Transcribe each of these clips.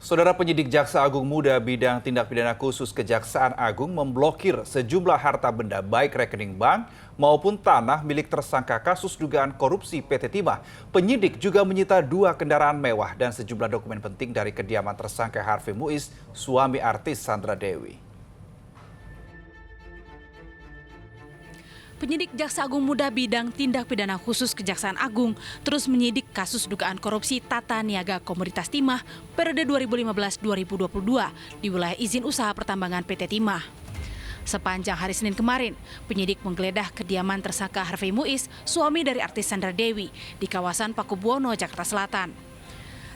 Saudara penyidik Jaksa Agung Muda bidang tindak pidana khusus Kejaksaan Agung memblokir sejumlah harta benda baik rekening bank maupun tanah milik tersangka kasus dugaan korupsi PT Timah. Penyidik juga menyita 2 kendaraan mewah dan sejumlah dokumen penting dari kediaman tersangka Harvey Muiz, suami artis Sandra Dewi. Penyidik Jaksa Agung Muda bidang tindak pidana khusus Kejaksaan Agung terus menyidik kasus dugaan korupsi tata niaga komoditas timah periode 2015-2022 di wilayah izin usaha pertambangan PT Timah. Sepanjang hari Senin kemarin, penyidik menggeledah kediaman tersangka Harvey Muiz, suami dari artis Sandra Dewi, di kawasan Pakubuwono, Jakarta Selatan.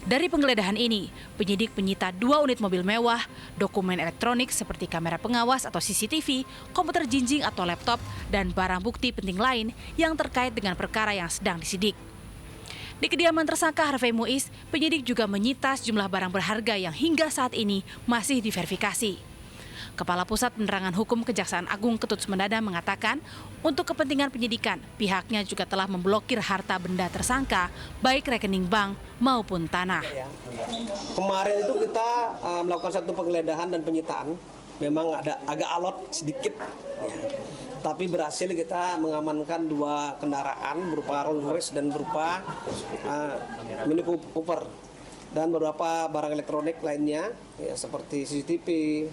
Dari penggeledahan ini, penyidik menyita 2 unit mobil mewah, dokumen elektronik seperti kamera pengawas atau CCTV, komputer jinjing atau laptop, dan barang bukti penting lain yang terkait dengan perkara yang sedang disidik. Di kediaman tersangka Harvey Muiz, penyidik juga menyita sejumlah barang berharga yang hingga saat ini masih diverifikasi. Kepala Pusat Penerangan Hukum Kejaksaan Agung Ketut Sumendana mengatakan, untuk kepentingan penyidikan, pihaknya juga telah memblokir harta benda tersangka, baik rekening bank maupun tanah. Kemarin itu kita melakukan satu penggeledahan dan penyitaan, memang ada agak alot sedikit, ya. Tapi berhasil kita mengamankan 2 kendaraan berupa Rolls Royce dan berupa Mini Cooper. Dan beberapa barang elektronik lainnya, ya, seperti CCTV,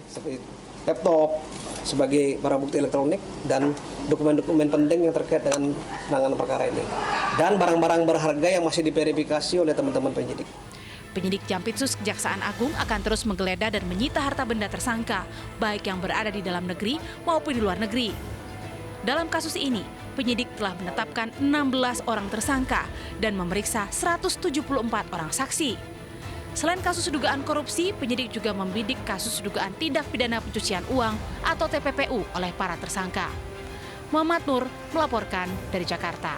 seperti laptop, sebagai barang bukti elektronik, dan dokumen-dokumen penting yang terkait dengan penanganan perkara ini. Dan barang-barang berharga yang masih diverifikasi oleh teman-teman penyidik. Penyidik Jampitsus Kejaksaan Agung akan terus menggeledah dan menyita harta benda tersangka, baik yang berada di dalam negeri maupun di luar negeri. Dalam kasus ini, penyidik telah menetapkan 16 orang tersangka dan memeriksa 174 orang saksi. Selain kasus dugaan korupsi, penyidik juga membidik kasus dugaan tindak pidana pencucian uang atau TPPU oleh para tersangka. Muhammad Nur melaporkan dari Jakarta.